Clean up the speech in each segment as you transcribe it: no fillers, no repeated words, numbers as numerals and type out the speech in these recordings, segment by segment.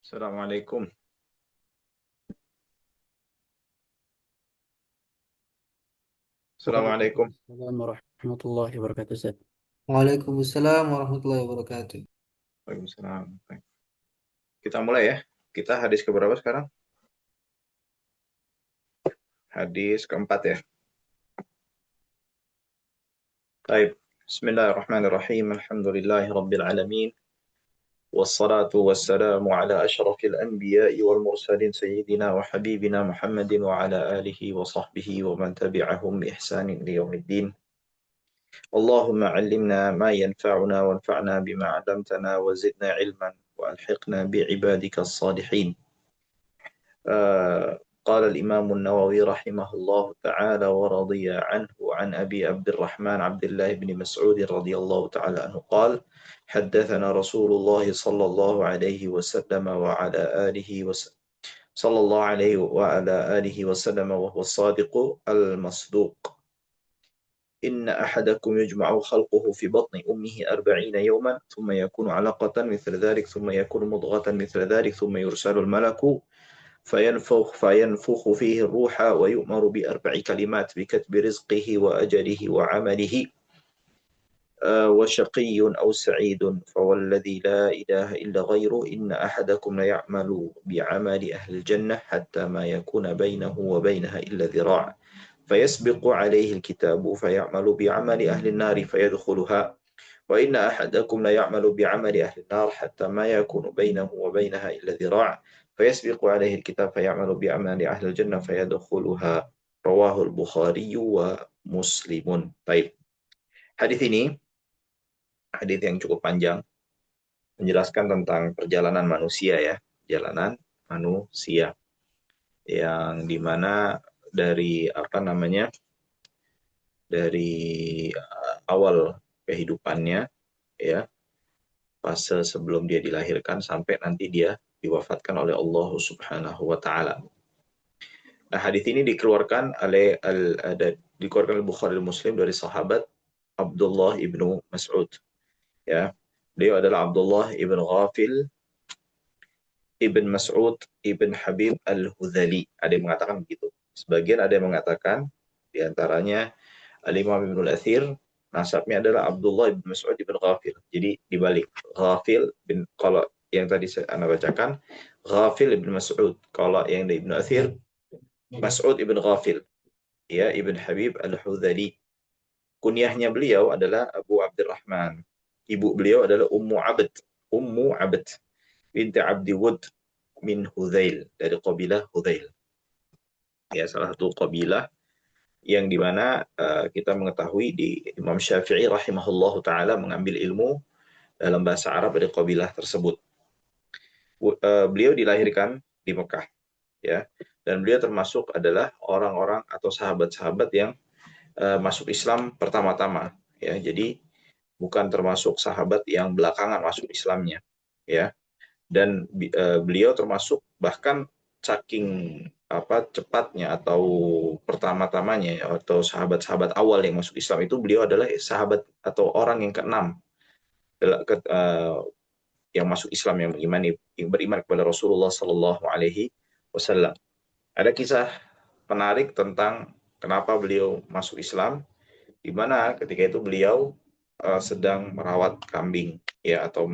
Assalamualaikum. Assalamualaikum. Waalaikumsalam warahmatullahi wabarakatuh, Ustaz. Waalaikumsalam warahmatullahi wabarakatuh. Waalaikumsalam. Baik. Kita mulai ya. Kita hadis keberapa sekarang? Hadis keempat ya. Baik. Bismillahirrahmanirrahim. Alhamdulillahi Rabbil Alamin. Wassalatu wassalamu ala ashrafil anbiya'i wal mursalin sayyidina wa habibina Muhammadin wa ala alihi wa sahbihi wa man tabi'ahum bi ihsanin ila yaumiddin. Allahumma 'allimna ma yanfa'una wanfa'na bima 'allamtana wa zidna 'ilman wa alhiqna bi ibadika as-salihin. قال الإمام النووي رحمه الله تعالى ورضي عنه عن أبي عبد الرحمن عبد الله بن مسعود رضي الله تعالى عنه قال حدثنا رسول الله صلى الله عليه وسلم وعلى آله وسلم صلى الله عليه وعلى آله وسلم وهو الصادق المصدوق إن أحدكم يجمع خلقه في بطن أمه 40 يوما ثم يكون علقة مثل ذلك ثم يكون مضغة مثل ذلك ثم يرسل الملك فينفخ فيه الروح ويؤمر بأربع كلمات بكتب رزقه وأجله وعمله وشقي أو سعيد فوالذي لا إله إلا غيره إن أحدكم ليعمل بعمل أهل الجنة حتى ما يكون بينه وبينها إلا ذراع فيسبق عليه الكتاب فيعمل بعمل أهل النار فيدخلها وإن أحدكم ليعمل بعمل أهل النار حتى ما يكون بينه وبينها إلا ذراع فيسبق عليه الكتاب فيعمل بعمل أهل الجنة فيدخلها رواه البخاري ومسلم. Baik. Hadis ini hadis yang cukup panjang menjelaskan tentang perjalanan manusia ya, perjalanan manusia yang dimana dari dari awal kehidupannya ya, fase sebelum dia dilahirkan sampai nanti dia diwafatkan oleh Allah Subhanahu wa taala. Nah, hadis ini dikeluarkan oleh Bukhari dan Muslim dari sahabat Abdullah ibnu Mas'ud. Ya, beliau adalah Abdullah ibn Ghafil ibn Mas'ud ibn Habib al-Hudhali. Ada yang mengatakan begitu. Sebagian ada yang mengatakan diantaranya Al-Imam Ibn al-Athir nasabnya adalah Abdullah ibn Mas'ud ibn Ghafil. Jadi dibalik. Ghafil bin, kalau yang tadi saya bacakan Ghafil ibn Mas'ud. Kalau yang dari Ibn Athir Mas'ud ibn Ghafil. Ya, Ibn Habib al-Hudhali. Kunyahnya beliau adalah Abu Abdurrahman. Ibu beliau adalah Ummu Abd. Ummu Abd binti Abdi Wud min Hudhail. Dari kabilah Hudhail. Ya, salah satu kabilah yang dimana kita mengetahui di Imam Syafi'i rahimahullahu taala mengambil ilmu dalam bahasa Arab dari kabilah tersebut. Beliau dilahirkan di Mekah, ya, dan beliau termasuk adalah orang-orang atau sahabat-sahabat yang masuk Islam pertama-tama, ya. Jadi bukan termasuk sahabat yang belakangan masuk Islamnya, ya. Dan beliau termasuk bahkan saking cepatnya atau pertama-tamanya atau sahabat-sahabat awal yang masuk Islam itu beliau adalah sahabat atau orang yang keenam yang masuk Islam yang beriman kepada Rasulullah Sallallahu Alaihi Wasallam. Ada kisah menarik tentang kenapa beliau masuk Islam, di mana ketika itu beliau sedang merawat kambing ya atau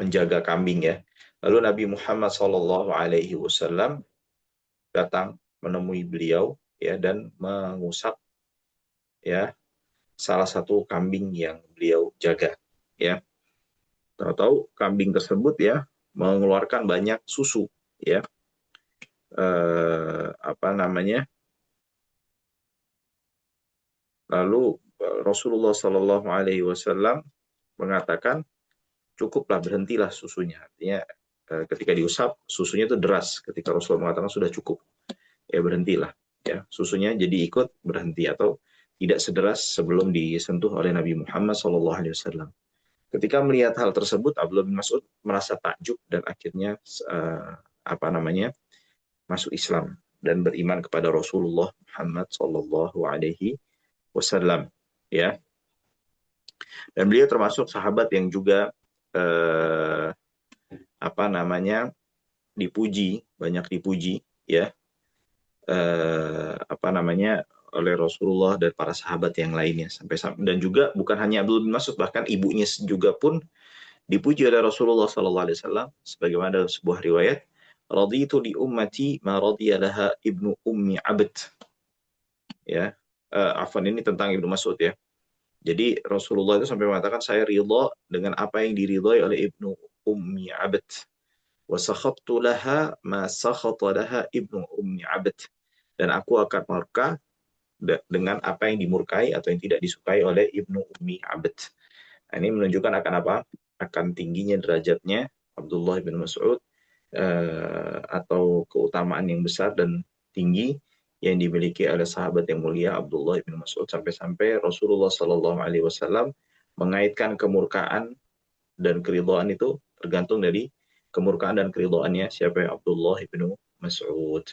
menjaga kambing ya. Lalu Nabi Muhammad Sallallahu Alaihi Wasallam datang menemui beliau ya dan mengusap ya salah satu kambing yang beliau jaga ya. Tahu-tahu kambing tersebut ya mengeluarkan banyak susu ya. Lalu Rasulullah Sallallahu Alaihi Wasallam mengatakan cukuplah, berhentilah susunya. Artinya ketika diusap susunya itu deras. Ketika Rasulullah mengatakan sudah cukup, ya berhentilah. Ya, susunya jadi ikut berhenti atau tidak sederas sebelum disentuh oleh Nabi Muhammad SAW. Ketika melihat hal tersebut, Abdullah bin Mas'ud merasa takjub dan akhirnya masuk Islam dan beriman kepada Rasulullah Muhammad SAW. Ya, dan beliau termasuk sahabat yang juga dipuji, banyak dipuji ya, oleh Rasulullah dan para sahabat yang lainnya, dan juga bukan hanya Abdullah bin Mas'ud, bahkan ibunya juga pun dipuji oleh Rasulullah SAW, sebagaimana dalam sebuah riwayat, raditu li ummati ma radiya laha ibnu ummi abd, ya. Afwan, ini tentang Ibnu Mas'ud ya. Jadi Rasulullah itu sampai mengatakan, saya ridha dengan apa yang diridhai oleh ibnu ummi abd, wa sakhattu laha ma sakhata laha ibnu ummi abd, dan aku akan murka dengan apa yang dimurkai atau yang tidak disukai oleh ibnu ummi abd. Nah, ini menunjukkan akan apa? Akan tingginya derajatnya Abdullah bin Mas'ud, atau keutamaan yang besar dan tinggi yang dimiliki oleh sahabat yang mulia Abdullah bin Mas'ud, sampai-sampai Rasulullah SAW mengaitkan kemurkaan dan keridhaan itu tergantung dari kemurkaan dan keridhaannya siapa, yang Abdullah bin Mas'ud.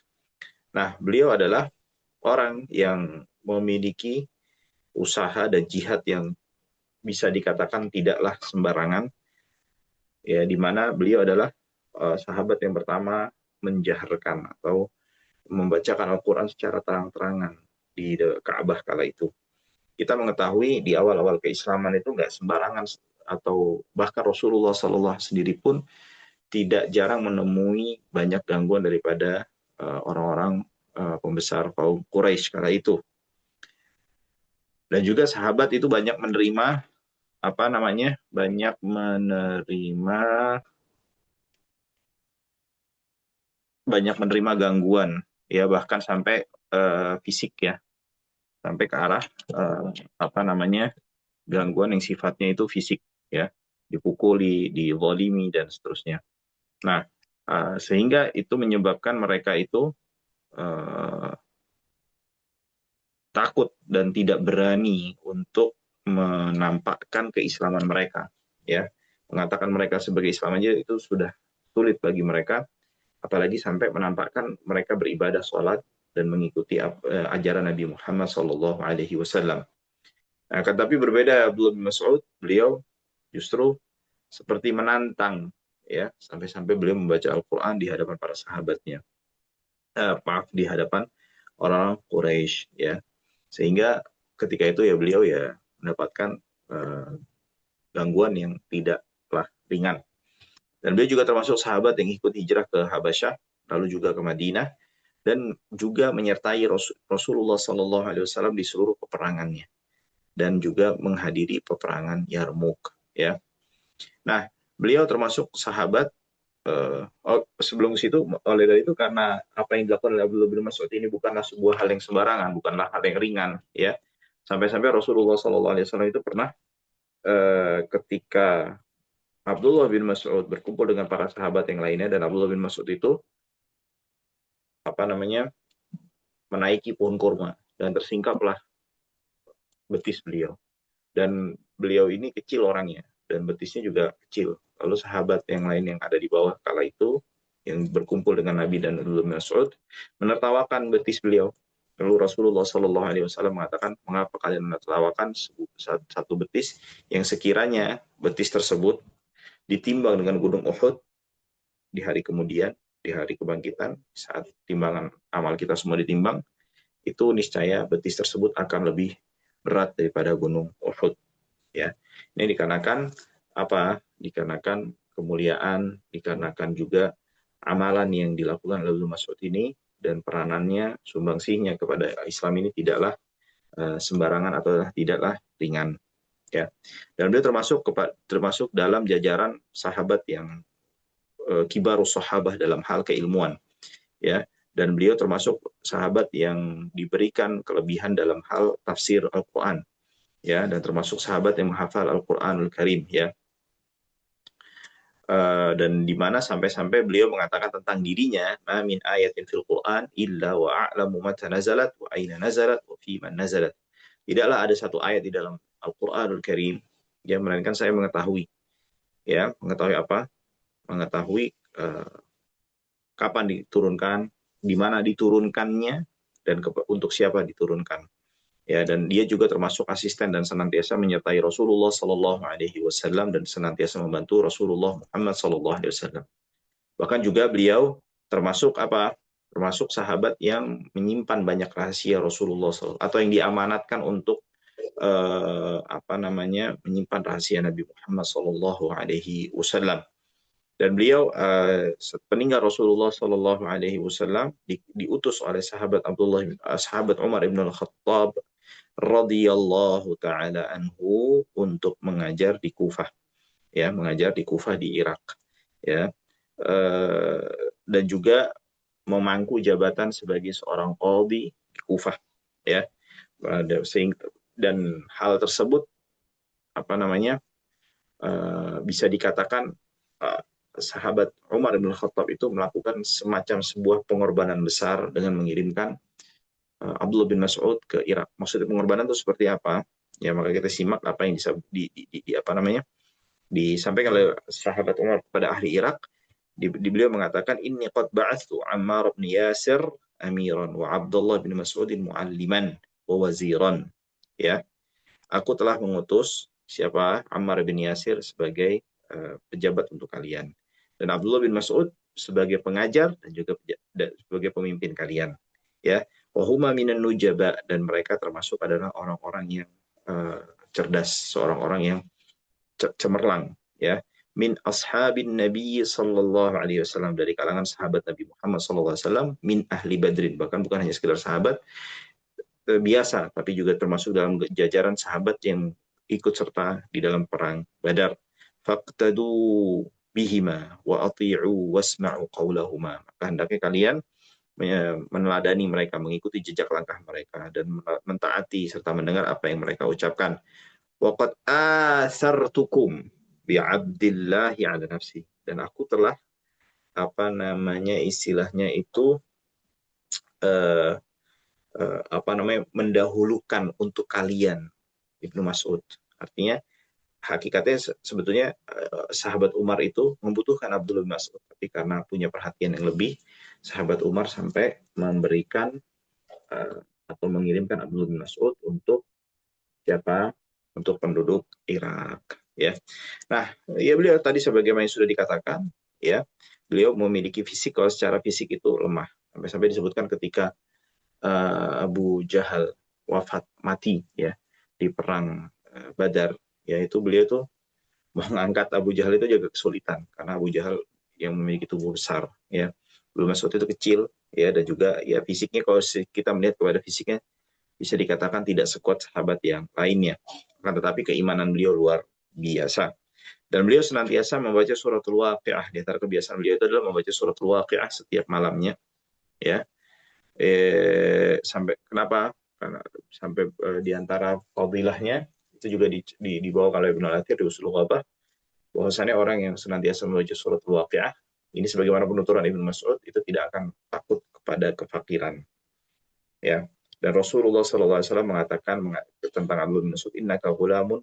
Nah, beliau adalah orang yang memiliki usaha dan jihad yang bisa dikatakan tidaklah sembarangan, ya, di mana beliau adalah sahabat yang pertama menjaharkan atau membacakan Al-Quran secara terang-terangan di Ka'bah kala itu. Kita mengetahui di awal-awal keislaman itu nggak sembarangan, atau bahkan Rasulullah SAW sendiri pun tidak jarang menemui banyak gangguan daripada orang-orang pembesar kaum Quraisy kala itu. Dan juga sahabat itu banyak menerima gangguan, ya, bahkan sampai fisik, ya, sampai ke arah gangguan yang sifatnya itu fisik, ya, dipukuli, dizalimi dan seterusnya. Nah, sehingga itu menyebabkan mereka itu takut dan tidak berani untuk menampakkan keislaman mereka, ya. Mengatakan mereka sebagai Islam aja itu sudah sulit bagi mereka, apalagi sampai menampakkan mereka beribadah sholat dan mengikuti ajaran Nabi Muhammad SAW. Nah, tapi berbeda Abdullah bin Mas'ud, beliau justru seperti menantang, ya, sampai-sampai beliau membaca Al-Quran di hadapan para sahabatnya, di hadapan orang Quraisy, ya, sehingga ketika itu ya beliau ya mendapatkan gangguan yang tidaklah ringan. Dan beliau juga termasuk sahabat yang ikut hijrah ke Habasyah, lalu juga ke Madinah, dan juga menyertai Rasulullah SAW di seluruh peperangannya, dan juga menghadiri peperangan Yarmuk, ya. Nah, beliau termasuk sahabat. Sebelum situ, oleh dari itu, karena apa yang dilakukan oleh Abdullah bin Mas'ud ini bukanlah sebuah hal yang sembarangan, bukanlah hal yang ringan, ya. Sampai-sampai Rasulullah SAW itu pernah ketika Abdullah bin Mas'ud berkumpul dengan para sahabat yang lainnya, dan Abdullah bin Mas'ud itu menaiki pohon kurma dan tersingkaplah betis beliau. Dan beliau ini kecil orangnya dan betisnya juga kecil. Lalu sahabat yang lain yang ada di bawah kala itu yang berkumpul dengan Nabi dan Abdullah bin Mas'ud menertawakan betis beliau. Lalu Rasulullah SAW mengatakan, mengapa kalian menertawakan satu betis yang sekiranya betis tersebut ditimbang dengan gunung Uhud di hari kemudian, di hari kebangkitan, saat timbangan amal kita semua ditimbang, itu niscaya betis tersebut akan lebih berat daripada gunung Uhud, ya. Ini dikarenakan apa? Dikarenakan kemuliaan, dikarenakan juga amalan yang dilakukan oleh Mas'ud ini, dan peranannya, sumbangsihnya kepada Islam ini tidaklah sembarangan atau tidaklah ringan, ya. Dan beliau termasuk dalam jajaran sahabat yang kibarus sahabah dalam hal keilmuan, ya. Dan beliau termasuk sahabat yang diberikan kelebihan dalam hal tafsir Al-Quran, ya, dan termasuk sahabat yang menghafal Al-Quranul Karim, ya. Dan di mana sampai-sampai beliau mengatakan tentang dirinya, ma min ayatin fil Quran illa wa a'lamu mata nazalat wa aina nazalat wa fi man nazalat. Tidaklah ada satu ayat di dalam Al-Quranul Karim, ya, melainkan saya mengetahui, ya, mengetahui apa? Mengetahui kapan diturunkan, di mana diturunkannya, dan untuk siapa diturunkan, ya. Dan dia juga termasuk asisten dan senantiasa menyertai Rasulullah SAW dan senantiasa membantu Rasulullah Muhammad SAW. Bahkan juga beliau termasuk apa? Termasuk sahabat yang menyimpan banyak rahasia Rasulullah SAW, atau yang diamanatkan untuk apa namanya, menyimpan rahasia Nabi Muhammad Sallallahu Alaihi Wasallam. Dan beliau peninggal Rasulullah Sallallahu Alaihi Wasallam diutus oleh sahabat Umar ibn al-Khattab radhiyallahu taala anhu untuk mengajar di Kufah, ya, mengajar di Kufah di Irak, ya. Dan juga memangku jabatan sebagai seorang qadhi di Kufah, ya. Dan hal tersebut apa namanya, bisa dikatakan sahabat Umar bin Khattab itu melakukan semacam sebuah pengorbanan besar dengan mengirimkan Abdullah bin Mas'ud ke Irak. Maksudnya pengorbanan itu seperti apa? Ya, maka kita simak apa yang apa namanya, disampaikan oleh sahabat Umar kepada ahli Irak. Beliau mengatakan, inni qad ba'athu Ammar bin Yasir amiran wa Abdullah bin Mas'udin mualliman wa waziran. Ya, aku telah mengutus siapa? Ammar bin Yasir sebagai pejabat untuk kalian, dan Abdullah bin Mas'ud sebagai pengajar dan juga sebagai pemimpin kalian, ya. Wahuma minan nujaba, dan mereka termasuk adalah orang-orang yang cerdas, seorang-orang yang cemerlang, ya. Min ashabin Nabi sallallahu alaihi wasallam, dari kalangan sahabat Nabi Muhammad sallallahu alaihi wasallam, min ahli Badrin, bahkan bukan hanya sekedar sahabat biasa, tapi juga termasuk dalam jajaran sahabat yang ikut serta di dalam perang Badar. Faqtadu bihima wa ati'u wasma'u qawlahuma, maka hendaknya kalian meneladani mereka, mengikuti jejak langkah mereka, dan mentaati serta mendengar apa yang mereka ucapkan. Wa qad asartukum bi 'abdillahi 'ala nafsi, dan aku telah apa namanya istilahnya itu apa namanya, mendahulukan untuk kalian Ibnu Mas'ud. Artinya hakikatnya sebetulnya sahabat Umar itu membutuhkan Abdullah bin Mas'ud, tapi karena punya perhatian yang lebih, sahabat Umar sampai memberikan atau mengirimkan Abdullah bin Mas'ud untuk siapa? Untuk penduduk Irak, ya. Nah, ya, beliau tadi sebagaimana sudah dikatakan, ya, beliau memiliki fisik, kalau secara fisik itu lemah, sampai disebutkan ketika Abu Jahal wafat, mati, ya, di perang Badar, yaitu beliau tuh mengangkat Abu Jahal itu juga kesulitan, karena Abu Jahal yang memiliki tubuh besar, ya. Belum Mas'ud itu kecil, ya, dan juga ya fisiknya, kalau kita melihat kepada fisiknya, bisa dikatakan tidak sekuat sahabat yang lainnya, tetapi keimanan beliau luar biasa. Dan beliau senantiasa membaca suratul Waqiah. Di antara kebiasaan beliau itu adalah membaca suratul Waqiah setiap malamnya, ya. Sampai kenapa? Karena sampai di antara fadilahnya itu juga dibawa oleh Ibnu Al-Athir di Ushul Ghabah, bahwasannya orang yang senantiasa membaca surat Al-Waqiah ini, sebagaimana penuturan Ibnu Mas'ud, itu tidak akan takut kepada kefakiran, ya. Dan Rasulullah SAW mengatakan tentang Abdullah bin Mas'ud, innaka ghulamun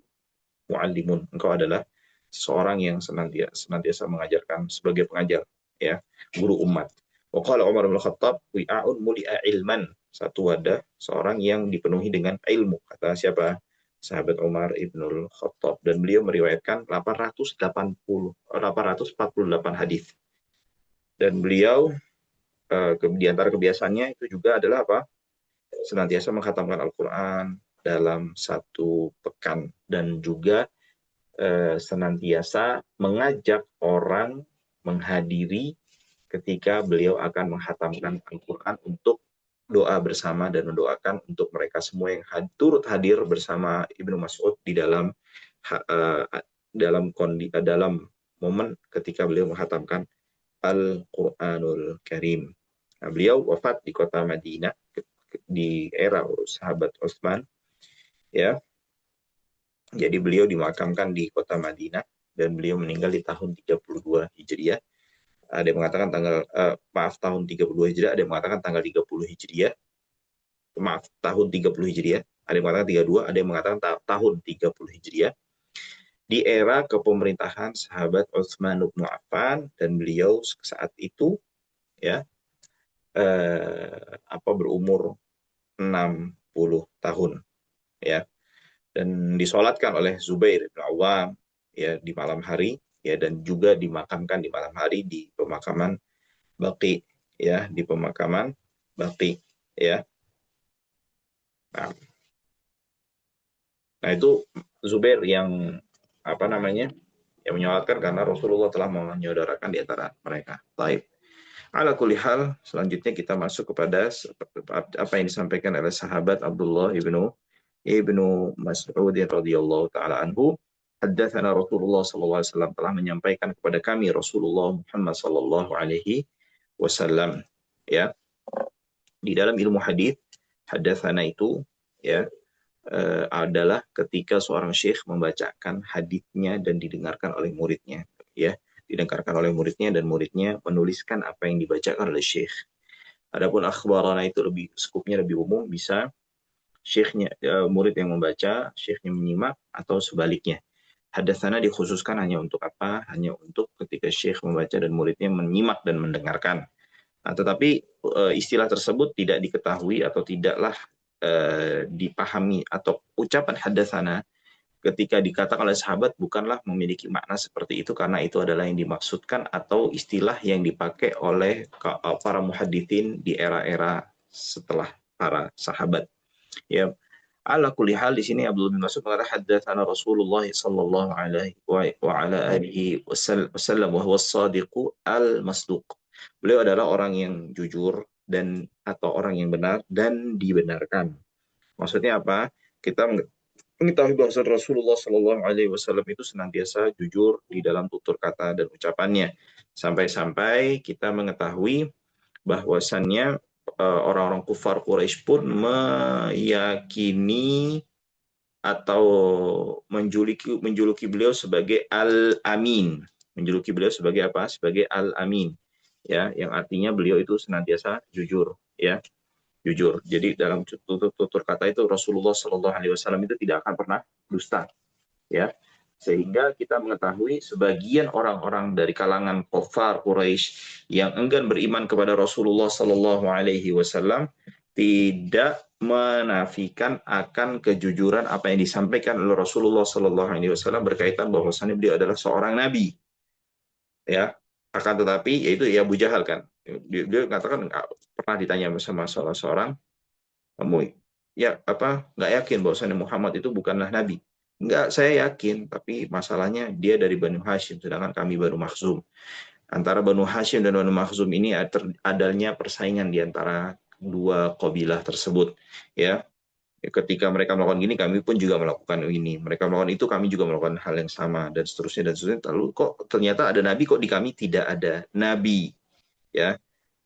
muallimun, engkau adalah seorang yang senantiasa mengajarkan, sebagai pengajar, ya, guru umat. Wa qala Umar bin Khattab, wi'a'un muli'a ilman, satu wadah, seorang yang dipenuhi dengan ilmu, kata siapa? Sahabat Umar ibnul Khattab. Dan beliau meriwayatkan 848 hadis. Dan beliau di antara kebiasaannya itu juga adalah apa? Senantiasa menghatamkan Al-Quran dalam satu pekan, dan juga senantiasa mengajak orang menghadiri ketika beliau akan menghatamkan Al-Quran, untuk doa bersama dan mendoakan untuk mereka semua yang turut hadir bersama Ibnu Mas'ud di dalam momen ketika beliau menghatamkan Al-Quranul Karim. Nah, beliau wafat di kota Madinah di era sahabat Utsman, ya. Jadi beliau dimakamkan di kota Madinah, dan beliau meninggal di tahun 32 Hijriah. Ada yang mengatakan tahun 32 Hijriah, ada yang mengatakan tanggal 30 Hijriah. Maaf, tahun 30 Hijriah. Ada yang mengatakan 32, ada yang mengatakan tahun 30 Hijriah. Di era kepemerintahan sahabat Utsman bin Affan, dan beliau saat itu, ya, berumur 60 tahun, ya. Dan disolatkan oleh Zubair bin Awam, ya, di malam hari, ya, dan juga dimakamkan di malam hari di pemakaman Baqi, ya, di pemakaman Baqi, ya. Nah, nah itu Zubair yang apa namanya, yang menyolatkan karena Rasulullah telah menyaudarakan di antara mereka. Baik. Ala kulli hal, selanjutnya kita masuk kepada apa yang disampaikan oleh sahabat Abdullah ibnu Mas'ud radhiyallahu taala anhu. Haddatsana Rasulullah sallallahu alaihi wasallam, telah menyampaikan kepada kami Rasulullah Muhammad sallallahu alaihi wasallam. Ya, di dalam ilmu hadis, haddatsana itu, ya, adalah ketika seorang syekh membacakan hadisnya dan didengarkan oleh muridnya, ya, didengarkan oleh muridnya dan muridnya menuliskan apa yang dibacakan oleh syekh. Adapun akhbarana itu lebih skupnya lebih umum, bisa syekhnya, murid yang membaca, syekhnya menyimak, atau sebaliknya. Hadatsana dikhususkan hanya untuk apa? Hanya untuk ketika syekh membaca dan muridnya menyimak dan mendengarkan. Nah, tetapi istilah tersebut tidak diketahui atau tidaklah dipahami, atau ucapan hadatsana ketika dikatakan oleh sahabat bukanlah memiliki makna seperti itu, karena itu adalah yang dimaksudkan atau istilah yang dipakai oleh para muhaditsin di era-era setelah para sahabat. Ya, ala kulli hal, di sini Abdullah bin Mas'ud mengatakan haddatsana Rasulullah sallallahu alaihi wa ala alihi wasallam wa huwa as-sadiqu al-masduq. Beliau adalah orang yang jujur dan atau orang yang benar dan dibenarkan. Maksudnya apa? Kita mengetahui bahwa Rasulullah sallallahu alaihi wasallam itu senantiasa jujur di dalam tutur kata dan ucapannya. Sampai-sampai kita mengetahui bahwasannya orang-orang kufar Quraisy pun meyakini atau menjuluki beliau sebagai Al-Amin. Menjuluki beliau sebagai apa? Sebagai Al-Amin. Ya, yang artinya beliau itu senantiasa jujur, ya. Jujur. Jadi dalam tutur kata itu Rasulullah Shallallahu alaihi wasallam itu tidak akan pernah dusta, ya. Sehingga kita mengetahui sebagian orang-orang dari kalangan kufar Quraisy yang enggan beriman kepada Rasulullah Sallallahu Alaihi Wasallam tidak menafikan akan kejujuran apa yang disampaikan oleh Rasulullah Sallallahu Alaihi Wasallam berkaitan bahwasannya beliau adalah seorang nabi, ya. Akan tetapi yaitu ya Abu Jahal kan, dia katakan pernah ditanya sama salah seorang, kamu ya apa nggak yakin bahwasannya Muhammad itu bukanlah nabi? Enggak, saya yakin, tapi masalahnya dia dari Banu Hashim, sedangkan kami Banu Makhzum. Antara Banu Hashim dan Banu Makhzum ini adanya persaingan di antara dua kabilah tersebut, ya. Ketika mereka melakukan gini, kami pun juga melakukan ini. Mereka melakukan itu, kami juga melakukan hal yang sama, dan seterusnya dan seterusnya. Lalu kok ternyata ada nabi, kok di kami tidak ada nabi, ya.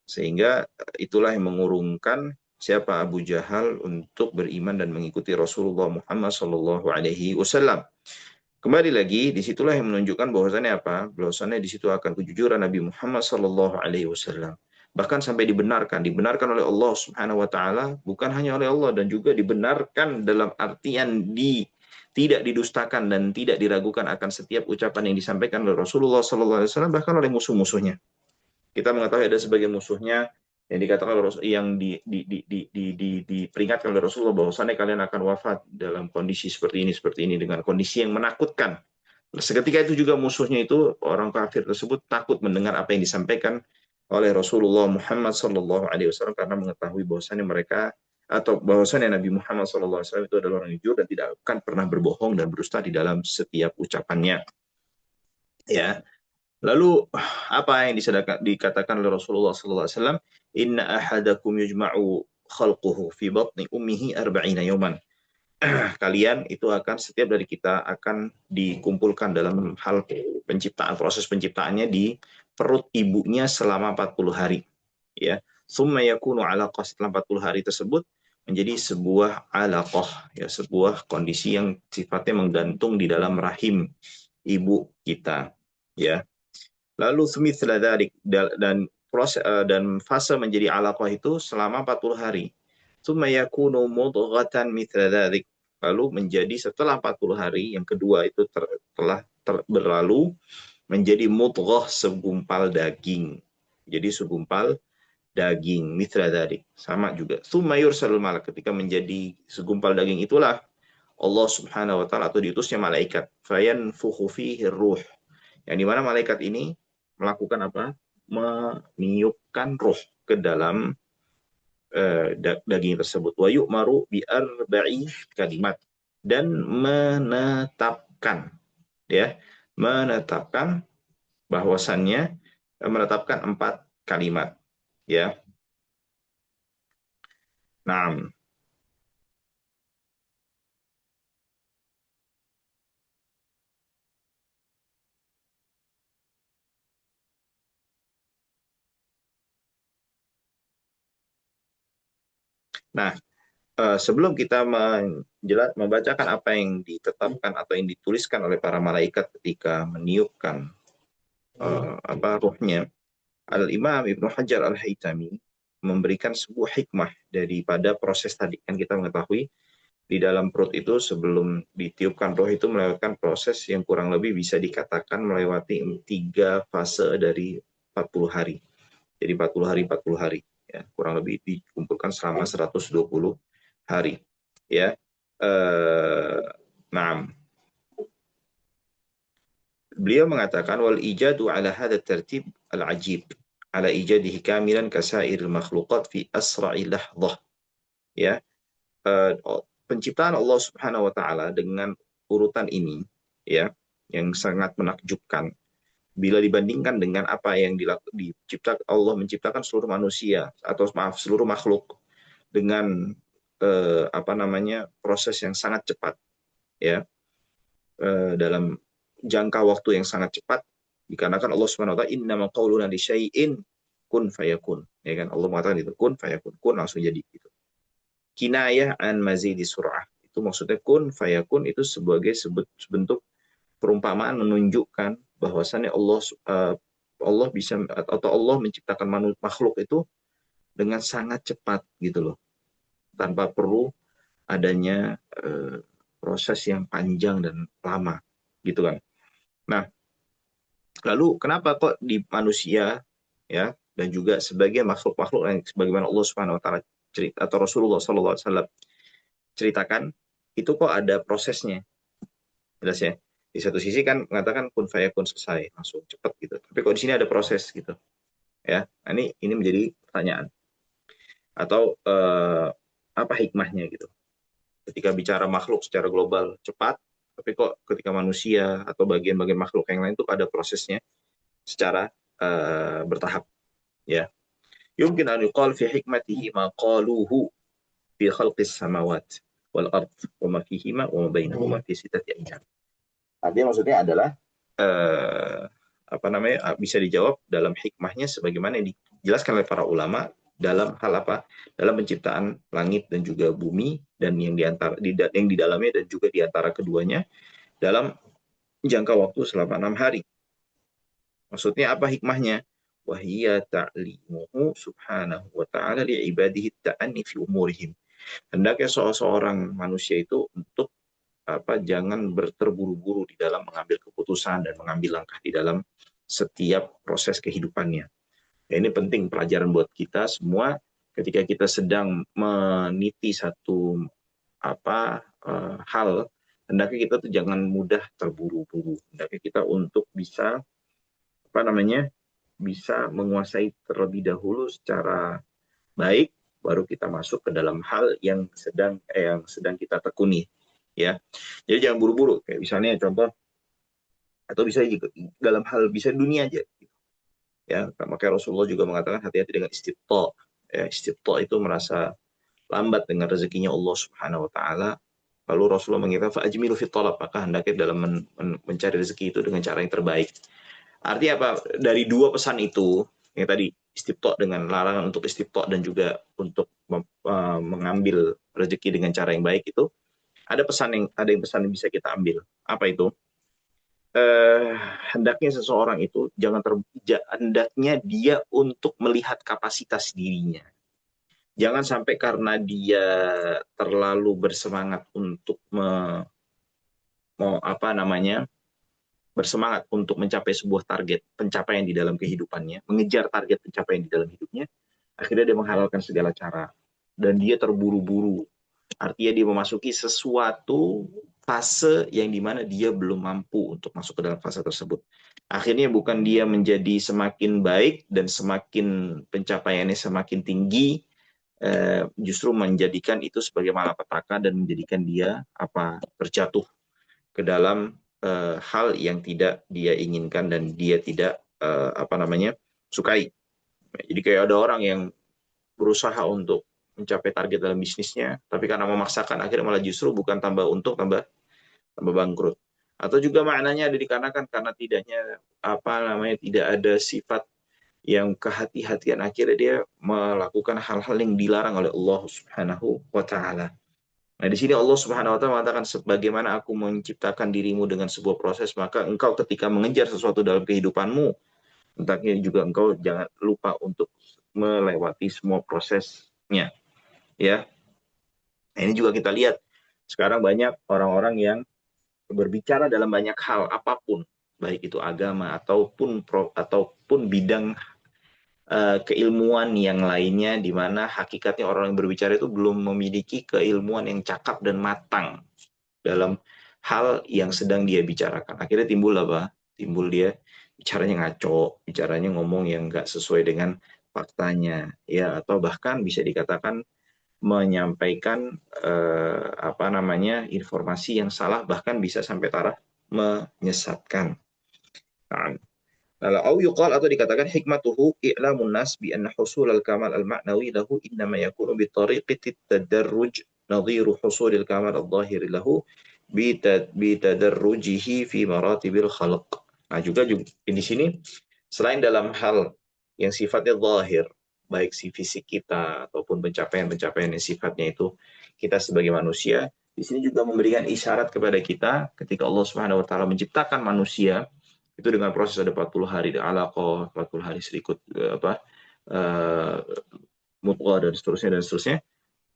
Sehingga itulah yang mengurungkan siapa Abu Jahal untuk beriman dan mengikuti Rasulullah Muhammad Sallallahu Alaihi Wasallam. Kembali lagi, disitulah yang menunjukkan bahwasannya apa? Bahwasannya di situ akan kejujuran Nabi Muhammad Sallallahu Alaihi Wasallam. Bahkan sampai dibenarkan oleh Allah Subhanahu Wa Taala, bukan hanya oleh Allah, dan juga dibenarkan dalam artian tidak didustakan dan tidak diragukan akan setiap ucapan yang disampaikan oleh Rasulullah Sallallahu Alaihi Wasallam, bahkan oleh musuh-musuhnya. Kita mengetahui ada sebagian musuhnya yang dikatakan yang diperingatkan oleh Rasulullah bahwasannya kalian akan wafat dalam kondisi seperti ini dengan kondisi yang menakutkan. Seketika itu juga musuhnya itu orang kafir tersebut takut mendengar apa yang disampaikan oleh Rasulullah Muhammad SAW karena mengetahui bahwasannya mereka atau bahwasannya Nabi Muhammad SAW itu adalah orang jujur dan tidak akan pernah berbohong dan berdusta di dalam setiap ucapannya. Ya. Lalu apa yang dikatakan oleh Rasulullah SAW? Inna ahadakum yujma'u khalquhu fi batni ummihi arba'ina yawman. Kalian itu akan, setiap dari kita akan dikumpulkan dalam hal penciptaan, proses penciptaannya di perut ibunya selama 40 hari. Ya. Summa yakunu alaqah, setelah 40 hari tersebut menjadi sebuah alaqah, ya, sebuah kondisi yang sifatnya menggantung di dalam rahim ibu kita, ya. Lalu semithla dzalik, dan proses dan fase menjadi alaqah itu selama 40 hari. Tsumma yakunu mudghatan mithla dzalik. Lalu menjadi setelah 40 hari yang kedua itu telah berlalu menjadi mudghah, segumpal daging. Jadi segumpal daging, mithla dzalik, sama juga. Tsumma yursalul malak, ketika menjadi segumpal daging itulah Allah Subhanahu wa taala atau diutusnya malaikat, fayanfukhu fihi ruh, Yang dimana malaikat ini melakukan apa? Meniupkan roh ke dalam daging tersebut. Wa yu'maru bi arba'i kalimat, dan menetapkan, ya, menetapkan bahwasannya, menetapkan 4 kalimat, ya. Nah, sebelum kita membacakan apa yang ditetapkan atau yang dituliskan oleh para malaikat ketika meniupkan ruhnya, Al-Imam Ibnu Hajar Al-Haytami memberikan sebuah hikmah daripada proses tadi. Kan kita mengetahui di dalam perut itu sebelum ditiupkan roh itu melewatkan proses yang kurang lebih bisa dikatakan melewati 3 fase dari 40 hari. Jadi 40 hari, 40 hari. Ya, kurang lebih dikumpulkan selama 120 hari. Ya, nah, beliau mengatakan wal ijadu ala hadha tertib al-ajib ala ijadihi kamilan kasairil makhluqat fi asra'i lahdah. Ya, penciptaan Allah Subhanahu wa taala dengan urutan ini, ya, yang sangat menakjubkan bila dibandingkan dengan apa yang diciptakan Allah menciptakan seluruh manusia atau seluruh makhluk dengan proses yang sangat cepat, ya, dalam jangka waktu yang sangat cepat, dikarenakan Allah Subhanahu wa taala innama qauluna li syai'in kun fayakun, ya kan, Allah mengatakan itu kun fayakun, kun langsung jadi gitu. Kinayah an mazidi sur'ah, itu maksudnya kun fayakun itu sebagai bentuk perumpamaan menunjukkan bahwasannya Allah bisa, atau Allah menciptakan makhluk itu dengan sangat cepat gitu loh, tanpa perlu adanya proses yang panjang dan lama gitu kan. Nah, lalu kenapa kok di manusia, ya, dan juga sebagai makhluk-makhluk yang sebagaimana Allah Subhanahu wa taala cerita atau Rasulullah sallallahu alaihi wasallam ceritakan itu kok ada prosesnya? Jelas ya. Di satu sisi kan mengatakan kun fayakun, selesai langsung cepat gitu. Tapi kok di sini ada proses gitu. Ya. Nah, ini menjadi pertanyaan. Atau apa hikmahnya gitu. Ketika bicara makhluk secara global cepat, tapi kok ketika manusia atau bagian-bagian makhluk yang lain itu ada prosesnya secara bertahap, ya. Yumkin an yuqal fi hikmatihi ma qaluhu fi khalqis samawat wal ard wa ma fihima wa ma bainahuma fi sittati ayyam. Artinya maksudnya adalah bisa dijawab dalam hikmahnya sebagaimana yang dijelaskan oleh para ulama dalam hal apa? Dalam penciptaan langit dan juga bumi, dan yang di dalamnya dan juga di antara keduanya dalam jangka waktu selama 6 hari. Maksudnya apa hikmahnya? Wahiyya ta'limuhu subhanahu wa ta'ala li'ibadihi ta'anni fi umurihim. Hendaknya seorang manusia itu untuk jangan terburu-buru di dalam mengambil keputusan dan mengambil langkah di dalam setiap proses kehidupannya. Ya, ini penting pelajaran buat kita semua ketika kita sedang meniti satu hal, hendaknya kita tuh jangan mudah terburu-buru. Hendaknya kita untuk bisa bisa menguasai terlebih dahulu secara baik, baru kita masuk ke dalam hal yang sedang kita tekuni, ya. Jadi jangan buru-buru, kayak misalnya contoh, atau bisa juga dalam hal bisa dunia aja, ya. Makanya Rasulullah juga mengatakan hati-hati dengan istibta'. Ya, istibta' itu merasa lambat dengan rezekinya Allah Subhanahu wa taala. Lalu Rasulullah mengatakan fa'ajmilu fit talab, maka hendaknya dalam mencari rezeki itu dengan cara yang terbaik. Artinya apa? Dari dua pesan itu, yang tadi istibta' dengan larangan untuk istibta' dan juga untuk mengambil rezeki dengan cara yang baik, itu ada pesan yang bisa kita ambil. Apa itu? Hendaknya seseorang itu hendaknya dia untuk melihat kapasitas dirinya. Jangan sampai karena dia terlalu bersemangat untuk bersemangat untuk mencapai sebuah target pencapaian di dalam kehidupannya, mengejar target pencapaian di dalam hidupnya, akhirnya dia menghalalkan segala cara dan dia terburu-buru Artinya dia memasuki sesuatu fase yang dimana dia belum mampu untuk masuk ke dalam fase tersebut. Akhirnya bukan dia menjadi semakin baik dan semakin pencapaiannya semakin tinggi, justru menjadikan itu sebagai malapetaka dan menjadikan dia terjatuh ke dalam hal yang tidak dia inginkan dan dia tidak sukai. Jadi kayak ada orang yang berusaha untuk mencapai target dalam bisnisnya, tapi karena memaksakan akhirnya malah justru bukan tambah untung, tambah bangkrut. Atau juga maknanya ada dikarenakan karena tidak ada sifat yang kehati-hatian, akhirnya dia melakukan hal-hal yang dilarang oleh Allah Subhanahu wa taala. Nah, di sini Allah Subhanahu wa taala mengatakan, sebagaimana aku menciptakan dirimu dengan sebuah proses, maka engkau ketika mengejar sesuatu dalam kehidupanmu, hendaknya juga engkau jangan lupa untuk melewati semua prosesnya, ya. Nah, ini juga kita lihat sekarang banyak orang-orang yang berbicara dalam banyak hal apapun, baik itu agama ataupun bidang keilmuan yang lainnya, di mana hakikatnya orang yang berbicara itu belum memiliki keilmuan yang cakap dan matang dalam hal yang sedang dia bicarakan. Akhirnya timbul apa? Timbul dia bicaranya ngaco, bicaranya ngomong yang nggak sesuai dengan faktanya, ya, atau bahkan bisa dikatakan menyampaikan informasi yang salah, bahkan bisa sampai taraf menyesatkan. Nah, au yuqal, atau dikatakan hikmatuhu i'lamun nas bi anna husul al-kamal al-ma'nawi lahu innama yakunu bi tariqati tadarruj nadhiru husul al-kamal al-zahiri lahu bi tadarrujihi fi maratibil khalq. Nah, juga di sini selain dalam hal yang sifatnya zahir, baik si fisik kita ataupun pencapaian-pencapaian yang sifatnya itu kita sebagai manusia, di sini juga memberikan isyarat kepada kita ketika Allah Subhanahu wa taala menciptakan manusia itu dengan proses ada 40 hari di alaqah, 40 hari serikut mudghah dan seterusnya.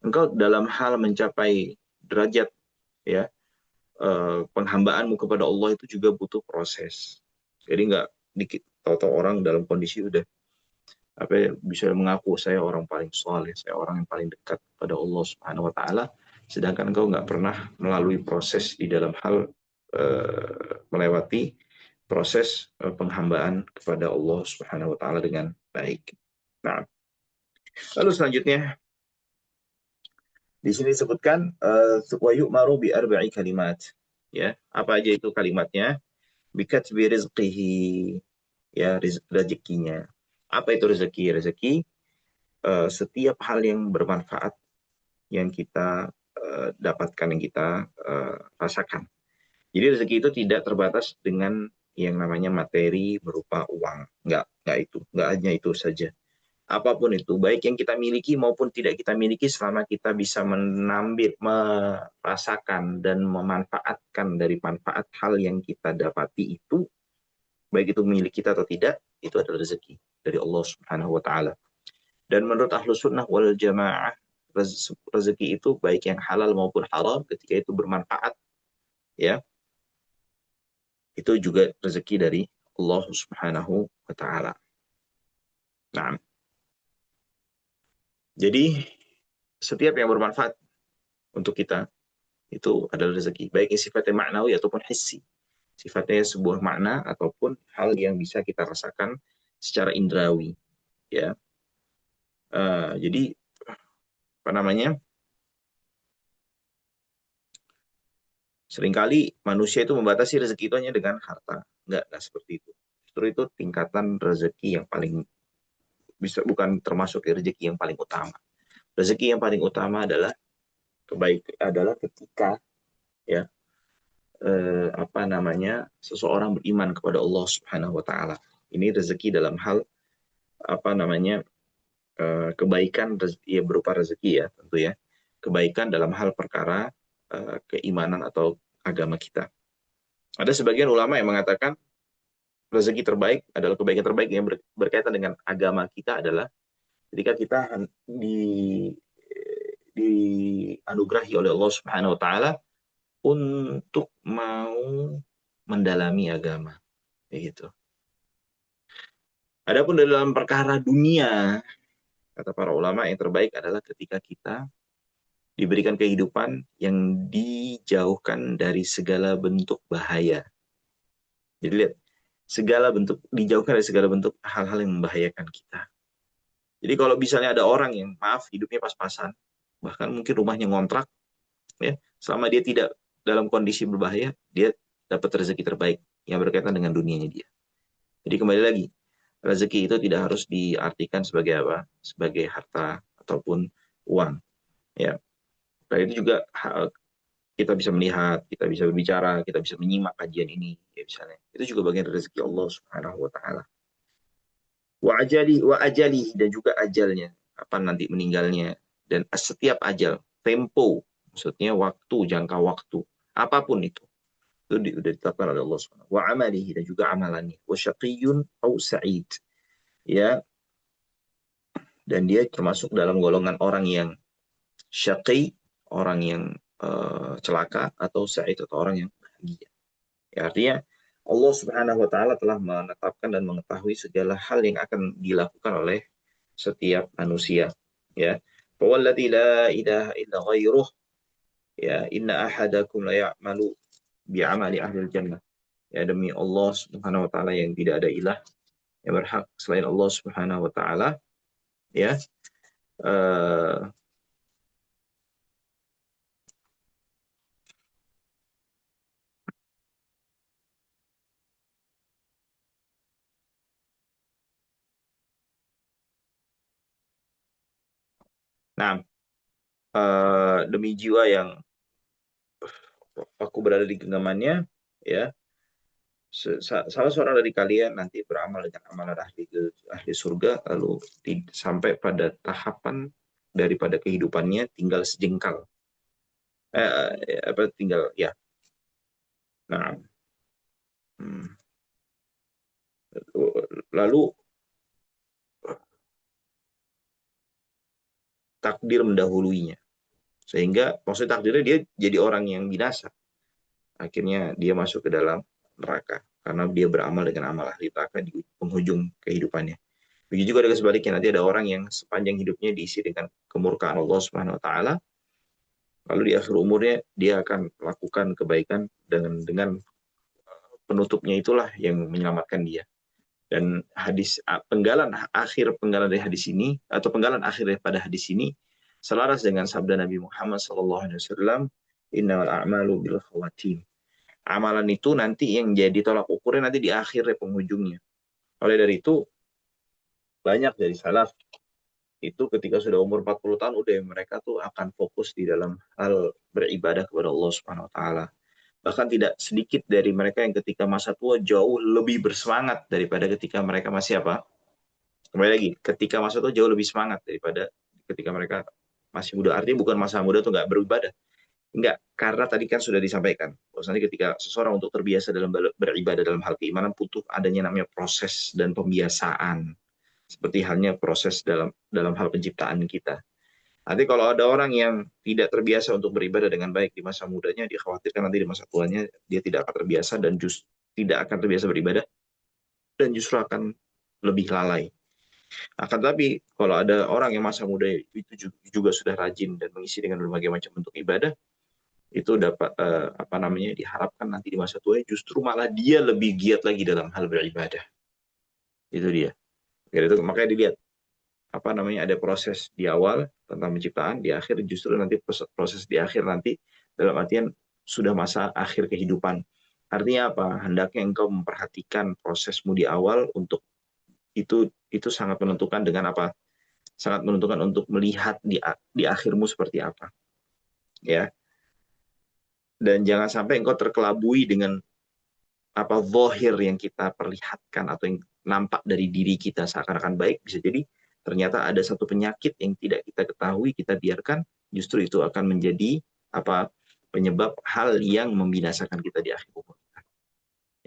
Engkau dalam hal mencapai derajat, ya, penghambaanmu kepada Allah itu juga butuh proses. Jadi nggak dikit tahu-tahu orang dalam kondisi udah bisa mengaku saya orang paling soleh, saya orang yang paling dekat pada Allah Subhanahu wa taala, sedangkan engkau nggak pernah melalui proses di dalam hal melewati proses penghambaan kepada Allah Subhanahu wa taala dengan baik. Nah, lalu selanjutnya di sini disebutkan wa yu'maru bi arba'i kalimat. Ya, apa aja itu kalimatnya? Bikatbi rizqihi, ya, rezekinya. Apa itu rezeki? Rezeki setiap hal yang bermanfaat yang kita dapatkan, yang kita rasakan. Jadi rezeki itu tidak terbatas dengan yang namanya materi berupa uang. Nggak hanya itu saja. Apapun itu, baik yang kita miliki maupun tidak kita miliki, selama kita bisa merasakan dan memanfaatkan dari manfaat hal yang kita dapati itu, baik itu milik kita atau tidak, itu adalah rezeki dari Allah Subhanahu wa taala. Dan menurut Ahlus Sunnah wal Jamaah, rezeki itu baik yang halal maupun haram, ketika itu bermanfaat, ya, itu juga rezeki dari Allah Subhanahu wa taala. Nah, jadi setiap yang bermanfaat untuk kita itu adalah rezeki, baik yang sifatnya maknawi ataupun hissi, sifatnya sebuah makna ataupun hal yang bisa kita rasakan secara indrawi, ya. Jadi seringkali manusia itu membatasi rezeki itu hanya dengan harta. Enggak seperti itu. Justru itu tingkatan rezeki yang paling bukan termasuk rezeki yang paling utama. Rezeki yang paling utama adalah ketika, ya, seseorang beriman kepada Allah Subhanahu wa taala. Ini rezeki dalam hal kebaikan, ya, berupa rezeki, ya, tentu, ya. Kebaikan dalam hal perkara keimanan atau agama kita. Ada sebagian ulama yang mengatakan rezeki terbaik adalah kebaikan terbaik yang berkaitan dengan agama kita adalah ketika kita dianugerahi oleh Allah Subhanahu wa taala untuk mau mendalami agama, begitu. Adapun dalam perkara dunia, kata para ulama, yang terbaik adalah ketika kita diberikan kehidupan yang dijauhkan dari segala bentuk bahaya. Jadi lihat, dijauhkan dari segala bentuk hal-hal yang membahayakan kita. Jadi kalau misalnya ada orang yang maaf hidupnya pas-pasan, bahkan mungkin rumahnya ngontrak, ya, selama dia tidak dalam kondisi berbahaya, dia dapat rezeki terbaik yang berkaitan dengan dunianya dia. Jadi kembali lagi, rezeki itu tidak harus diartikan sebagai apa? Sebagai harta ataupun uang. Ya, dan itu juga kita bisa melihat, kita bisa berbicara, kita bisa menyimak kajian ini, ya misalnya. Itu juga bagian dari rezeki Allah Subhanahu wa taala. Wa ajali dan juga ajalnya, kapan nanti meninggalnya, dan setiap ajal, tempo, maksudnya waktu, jangka waktu, apapun itu sudah ditetapkan oleh Allah Subhanahu wa amalihi dan juga amalannya. Wa syaqiyyun au sa'id. Ya, dan dia termasuk dalam golongan orang yang syaqi, orang yang celaka, atau sa'id, atau orang yang bahagia. Ya, artinya Allah Subhanahu wa taala telah menetapkan dan mengetahui segala hal yang akan dilakukan oleh setiap manusia, ya. Walladzi la ilaha illa ghairuh, ya, inna ahadakum la ya'malu bi'amali ahli jannah. Ya, demi Allah Subhanahu wa taala yang tidak ada ilah yang berhak selain Allah Subhanahu wa taala, ya. Uh, nah, demi jiwa yang aku berada di genggamannya, ya, salah seorang dari kalian nanti beramal dengan amalan ahli surga, lalu sampai pada tahapan daripada kehidupannya tinggal sejengkal, tinggal, ya. Nah, lalu takdir mendahuluinya, sehingga maksud takdirnya dia jadi orang yang binasa. Akhirnya dia masuk ke dalam neraka karena dia beramal dengan amal ahli neraka di penghujung kehidupannya. Begitu juga dengan sebaliknya, nanti ada orang yang sepanjang hidupnya diisi dengan kemurkaan Allah Subhanahu wa taala, lalu di akhir umurnya dia akan melakukan kebaikan dengan penutupnya itulah yang menyelamatkan dia. Dan penggalan akhir dari hadis ini, atau penggalan akhir daripada hadis ini, selaras dengan sabda Nabi Muhammad SAW, innamal a'malu bil khawatim. Amalan itu nanti yang jadi tolak ukurnya nanti di akhir penghujungnya. Oleh dari itu, banyak dari salaf itu ketika sudah umur 40 tahun udah mereka tuh akan fokus di dalam hal beribadah kepada Allah Subhanahu wa taala. Bahkan tidak sedikit dari mereka yang ketika masa tua jauh lebih bersemangat daripada ketika mereka masih apa? Kembali lagi, ketika masa tua jauh lebih semangat daripada ketika mereka masih muda. Artinya bukan masa muda tuh nggak beribadah. Enggak, karena tadi kan sudah disampaikan, bahwasanya ketika seseorang untuk terbiasa dalam beribadah dalam hal keimanan butuh adanya namanya proses dan pembiasaan. Seperti halnya proses dalam hal penciptaan kita. Nanti kalau ada orang yang tidak terbiasa untuk beribadah dengan baik di masa mudanya, dikhawatirkan nanti di masa tuanya dia tidak akan terbiasa dan tidak akan terbiasa beribadah dan justru akan lebih lalai. Akan tetapi kalau ada orang yang masa muda itu juga sudah rajin dan mengisi dengan berbagai macam bentuk ibadah, itu dapat diharapkan nanti di masa tua justru malah dia lebih giat lagi dalam hal beribadah. Itu dia. Itu makanya dilihat ada proses di awal tentang penciptaan, di akhir justru nanti proses di akhir nanti dalam artian sudah masa akhir kehidupan. Artinya apa? Hendaknya engkau memperhatikan prosesmu di awal untuk itu sangat menentukan dengan apa? Sangat menentukan untuk melihat di akhirmu seperti apa. Ya. Dan jangan sampai engkau terkelabui dengan zahir yang kita perlihatkan atau yang nampak dari diri kita seakan-akan baik, bisa jadi ternyata ada satu penyakit yang tidak kita ketahui, kita biarkan, justru itu akan menjadi penyebab hal yang membinasakan kita di akhir umur.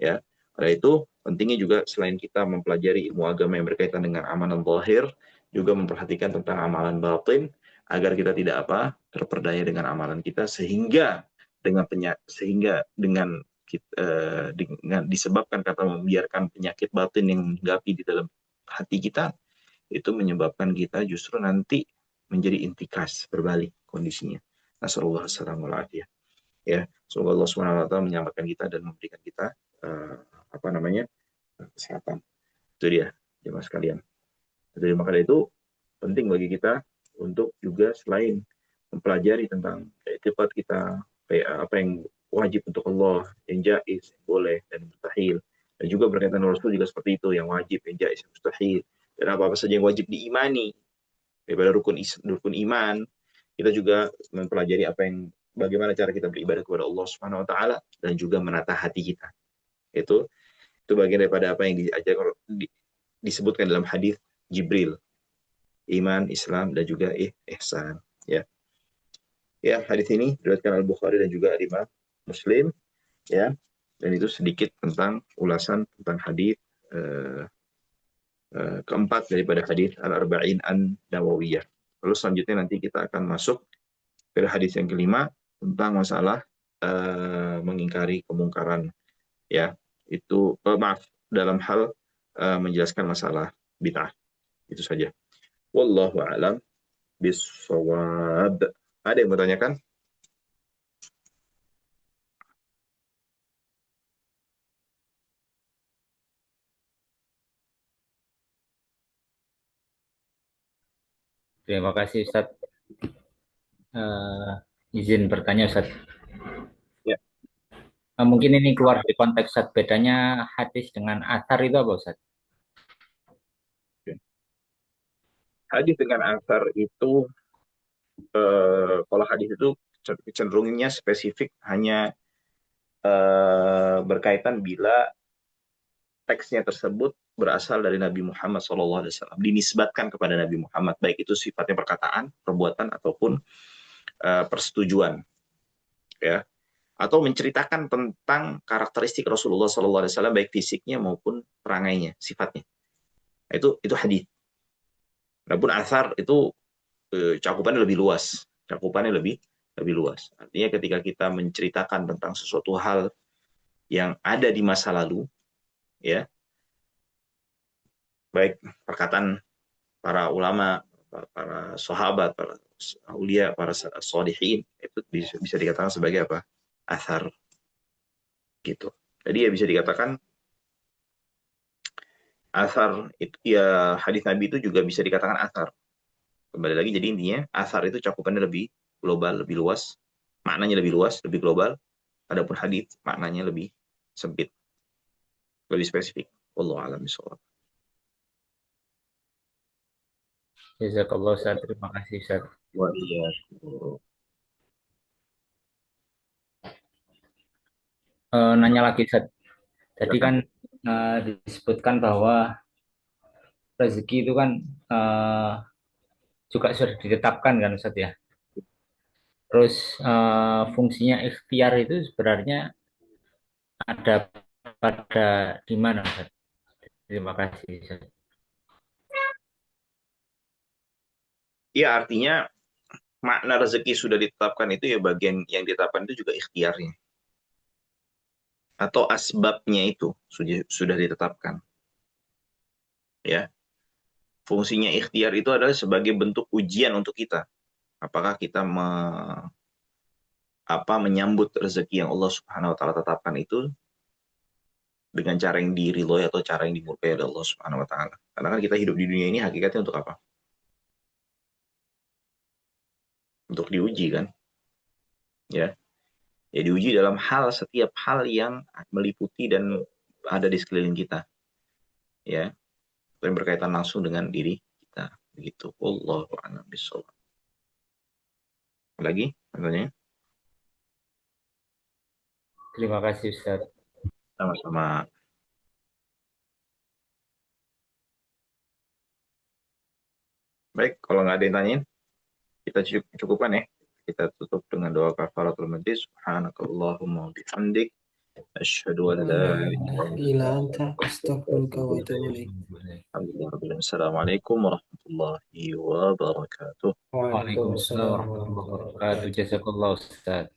Ya, oleh itu pentingnya juga selain kita mempelajari ilmu agama yang berkaitan dengan amalan zahir, juga memperhatikan tentang amalan batin agar kita tidak terperdaya dengan amalan kita sehingga dengan disebabkan kata membiarkan penyakit batin yang menghinggapi di dalam hati kita, itu menyebabkan kita justru nanti menjadi intikas, berbalik kondisinya. Nasallallahu alaihi wasallam. Ya, semoga Allah Subhanahu wa taala menyelamatkan kita dan memberikan kita apa namanya? Kesehatan. Itu dia, jemaah sekalian. Jadi maka itu penting bagi kita untuk juga selain mempelajari tentang etikat kita, apa yang wajib untuk Allah, yang jaiz, yang boleh, dan mustahil. Dan juga berkaitan dengan Rasul juga seperti itu, yang wajib, yang jaiz, yang mustahil. Dan apa-apa saja yang wajib diimani daripada rukun iman. Kita juga mempelajari bagaimana cara kita beribadah kepada Allah Subhanahu wa taala dan juga menata hati kita. Itu bagian daripada apa yang disebutkan dalam hadis Jibril. Iman, Islam, dan juga ihsan. Ya, hadis ini diriwayatkan Al-Bukhari dan juga Imam Muslim. Ya, dan itu sedikit tentang ulasan tentang hadis keempat daripada hadis Al-Arba'in An-Nawawiyah. Lalu selanjutnya nanti kita akan masuk ke hadis yang kelima tentang masalah mengingkari kemungkaran. Ya, itu maaf dalam hal menjelaskan masalah bid'ah. Itu saja. Wallahu a'lam bishawab. Ada yang bertanyakan? Terima kasih Ustaz. Izin bertanya Ustaz. Ya. Mungkin ini keluar dari konteks Ustaz. Bedanya hadis dengan athar itu apa Ustaz? Hadis dengan athar itu kalau hadis itu cenderungnya spesifik hanya berkaitan bila teksnya tersebut berasal dari Nabi Muhammad SAW, dinisbatkan kepada Nabi Muhammad, baik itu sifatnya perkataan, perbuatan, ataupun persetujuan, ya, atau menceritakan tentang karakteristik Rasulullah SAW, baik fisiknya maupun perangainya, sifatnya. Itu hadis. Namun athar itu cakupannya lebih luas, Artinya ketika kita menceritakan tentang sesuatu hal yang ada di masa lalu, ya, baik perkataan para ulama, para sahabat, para aulia, para sholihin, itu bisa dikatakan sebagai apa? Athar. Gitu. Jadi ya bisa dikatakan athar itu ya, hadis Nabi itu juga bisa dikatakan athar. Kembali lagi, jadi intinya athar itu cakupannya lebih global, lebih luas, maknanya lebih luas, lebih global. Adapun hadis maknanya lebih sempit, lebih spesifik. Wallahu a'lam bishawab. Jazakallah Ustaz. Terima kasih Ustaz. Wa iyyakum. Nanya lagi Ustaz. Tadi kan disebutkan bahwa rezeki itu kan juga sudah ditetapkan kan Ustaz ya. Terus fungsinya ikhtiar itu sebenarnya ada pada di mana Ustaz? Terima kasih Ustaz. Ya, artinya makna rezeki sudah ditetapkan itu ya, bagian yang ditetapkan itu juga ikhtiarnya. Atau asbabnya itu sudah ditetapkan. Ya. Fungsinya ikhtiar itu adalah sebagai bentuk ujian untuk kita. Apakah kita menyambut rezeki yang Allah Subhanahu wa taala tetapkan itu dengan cara yang diridhoi atau cara yang dimurkai oleh Allah Subhanahu wa taala. Karena kan kita hidup di dunia ini hakikatnya untuk apa? Untuk diuji kan? Ya. Ya, diuji dalam setiap hal yang meliputi dan ada di sekeliling kita. Ya. Yang berkaitan langsung dengan diri kita. Begitu. Wallahu a'lam bishawab. Lagi katanya? Terima kasih Ustaz. Sama-sama. Baik, kalau nggak ada yang tanyain, kita cukupkan ya. Kita tutup dengan doa kafaratul majlis. Subhanakallahumma wa bihamdik, asyhadu an la ilaha illa anta astaghfiruka wa atubu ilaik. Alhamdulillah. Assalamualaikum warahmatullahi wabarakatuh. Waalaikumsalam warahmatullahi wabarakatuh. Jazakallah Ustaz.